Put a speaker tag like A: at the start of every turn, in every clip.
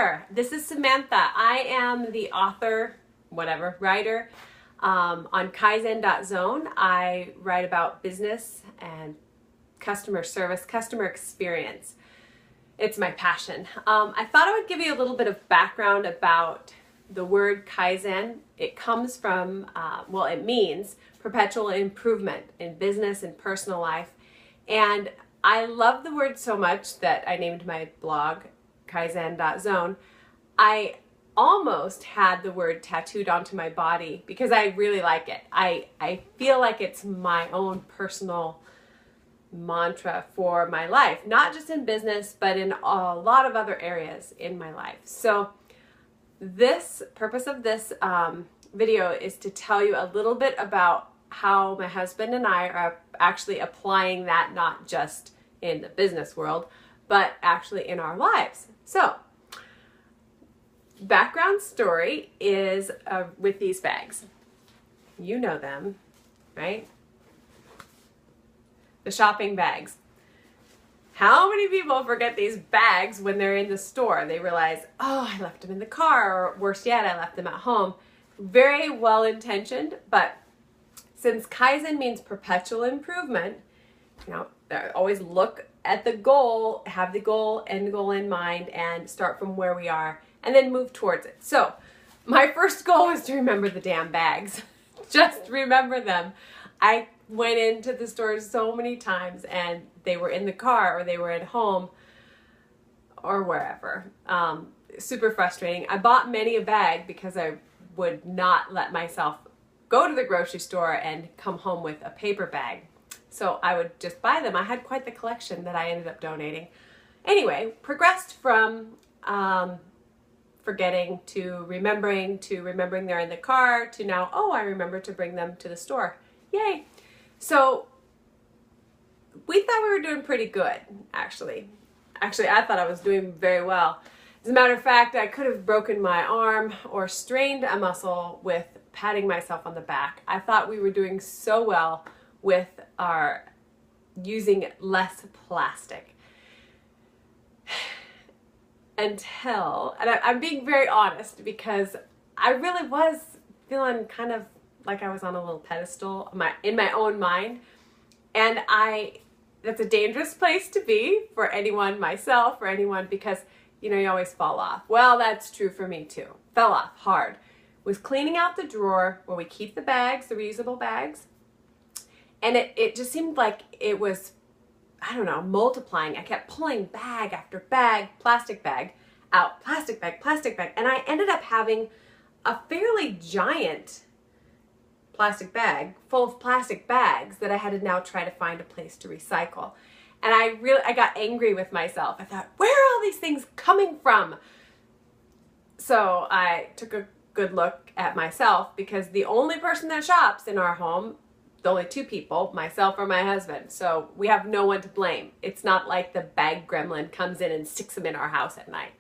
A: there. This is Samantha. I am the author, writer on Kaizen.zone. I write about business and customer service, customer experience. It's my passion. I thought I would give you a little bit of background about the word Kaizen. It comes from, it means perpetual improvement in business and personal life. And I love the word so much that I named my blog Kaizen.zone. I almost had the word tattooed onto my body because I really like it. I feel like it's my own personal mantra for my life, not just in business, but in a lot of other areas in my life. So this purpose of this video is to tell you a little bit about how my husband and I are actually applying that, not just in the business world, but actually in our lives. So, background story is with these bags. You know them, right? The shopping bags. How many people forget these bags when they're in the store? They realize, oh, I left them in the car, or worse yet, I left them at home. Very well intentioned, but since Kaizen means perpetual improvement, always look at the goal, have the end goal in mind, and start from where we are, and then move towards it. So, my first goal was to remember the damn bags. Just remember them. I went into the store so many times, and they were in the car, or they were at home, or wherever. Super frustrating. I bought many a bag because I would not let myself go to the grocery store and come home with a paper bag. So I would just buy them. I had quite the collection that I ended up donating. Anyway, progressed from forgetting to remembering they're in the car to now, oh, I remember to bring them to the store. Yay. So we thought we were doing pretty good, actually. Actually, I thought I was doing very well. As a matter of fact, I could have broken my arm or strained a muscle with patting myself on the back. I thought we were doing so well with our using less plastic. Until, and I'm being very honest because I really was feeling kind of like I was on a little pedestal in my own mind. And that's a dangerous place to be for anyone, myself, or anyone, because you always fall off. Well, that's true for me too. Fell off hard. Was cleaning out the drawer where we keep the bags, the reusable bags. And it just seemed like it was, I don't know, multiplying. I kept pulling bag after bag, plastic bag, out, plastic bag, plastic bag. And I ended up having a fairly giant plastic bag full of plastic bags that I had to now try to find a place to recycle. And I got angry with myself. I thought, where are all these things coming from? So I took a good look at myself, because the only person that shops in our home, the only two people, myself or my husband. So we have no one to blame. It's not like the bag gremlin comes in and sticks them in our house at night.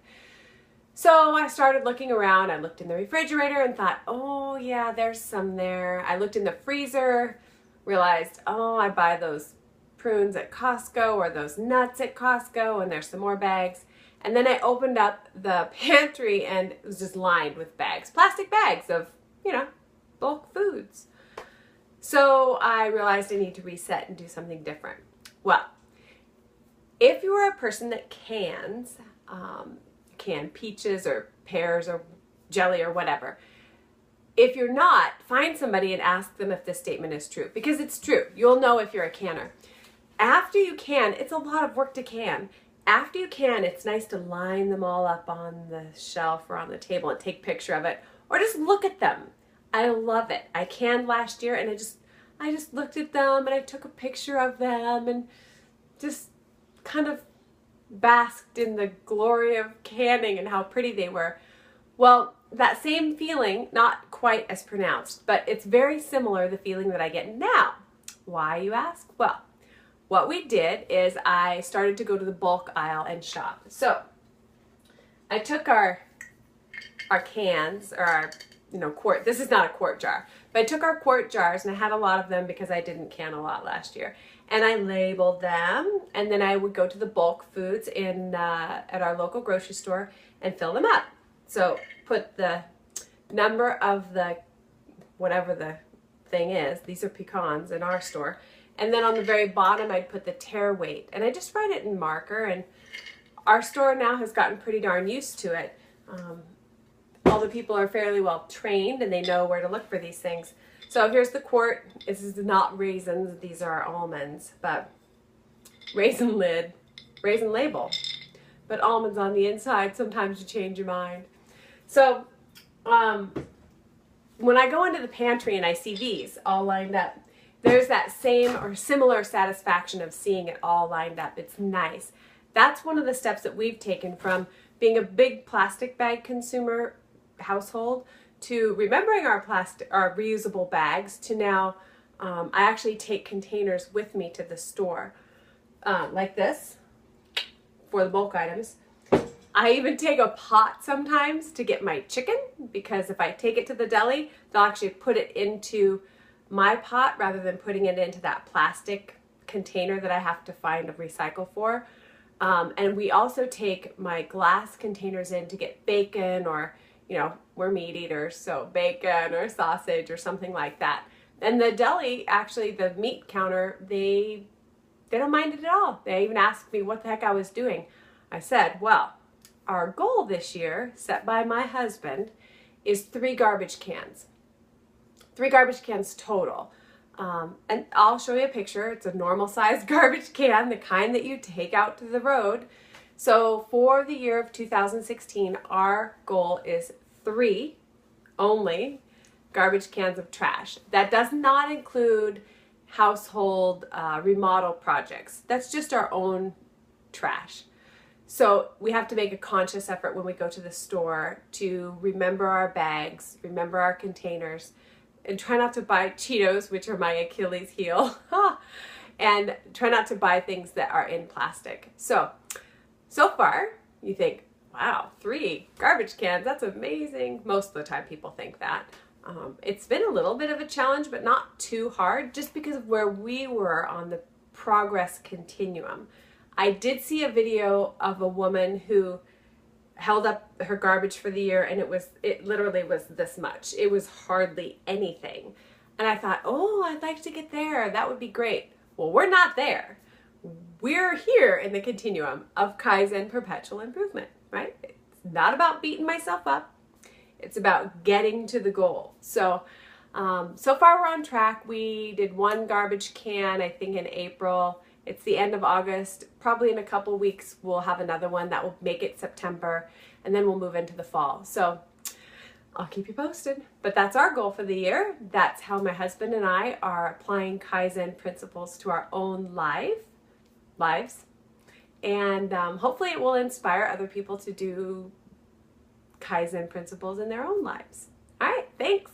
A: So I started looking around. I looked in the refrigerator and thought, oh yeah, there's some there. I looked in the freezer, realized, oh, I buy those prunes at Costco or those nuts at Costco, and there's some more bags. And then I opened up the pantry and it was just lined with bags, plastic bags of, bulk foods. So I realized I need to reset and do something different. Well, if you are a person that cans peaches or pears or jelly or whatever, if you're not, find somebody and ask them if this statement is true, because it's true. You'll know if you're a canner. After you can, it's a lot of work to can. After you can, it's nice to line them all up on the shelf or on the table and take a picture of it, or just look at them. I love it. I canned last year, and I just looked at them and I took a picture of them and just kind of basked in the glory of canning and how pretty they were. Well, that same feeling, not quite as pronounced, but it's very similar, the feeling that I get now. Why, you ask? Well, what we did is I started to go to the bulk aisle and shop. So I took our cans, or our quart. This is not a quart jar, but I took our quart jars, and I had a lot of them because I didn't can a lot last year. and I labeled them, and then I would go to the bulk foods at our local grocery store and fill them up. So put the number of the, whatever the thing is, these are pecans in our store, and then on the very bottom I'd put the tare weight, and I just write it in marker, and our store now has gotten pretty darn used to it. All the people are fairly well trained and they know where to look for these things. So here's the quart. This is not raisins, these are almonds, but raisin lid, raisin label, but almonds on the inside. Sometimes you change your mind. So when I go into the pantry and I see these all lined up, there's that same or similar satisfaction of seeing it all lined up. It's nice. That's one of the steps that we've taken from being a big plastic bag consumer household to remembering our reusable bags to now I actually take containers with me to the store like this for the bulk items. I even take a pot sometimes to get my chicken, because if I take it to the deli, they'll actually put it into my pot rather than putting it into that plastic container that I have to find a recycle for. And we also take my glass containers in to get bacon, or, you know, we're meat eaters, so bacon or sausage or something like that. And the deli, actually the meat counter, they don't mind it at all. They even asked me what the heck I was doing. I said, well, our goal this year, set by my husband, is 3 garbage cans. 3 garbage cans total. And I'll show you a picture. It's a normal sized garbage can, the kind that you take out to the road. So for the year of 2016, our goal is 3 only garbage cans of trash. That does not include household remodel projects. That's just our own trash. So we have to make a conscious effort when we go to the store to remember our bags, remember our containers, and try not to buy Cheetos, which are my Achilles heel, and try not to buy things that are in plastic. So far, you think, wow, 3 garbage cans, that's amazing. Most of the time people think that. It's been a little bit of a challenge, but not too hard, just because of where we were on the progress continuum. I did see a video of a woman who held up her garbage for the year, and it literally was this much. It was hardly anything. And I thought, oh, I'd like to get there. That would be great. Well, we're not there. We're here in the continuum of Kaizen perpetual improvement, right? It's not about beating myself up. It's about getting to the goal. So far we're on track. We did 1 garbage can, I think, in April. It's the end of August. Probably in a couple weeks we'll have another one that will make it September, and then we'll move into the fall. So I'll keep you posted. But that's our goal for the year. That's how my husband and I are applying Kaizen principles to our own lives. And hopefully it will inspire other people to do Kaizen principles in their own lives. All right, thanks.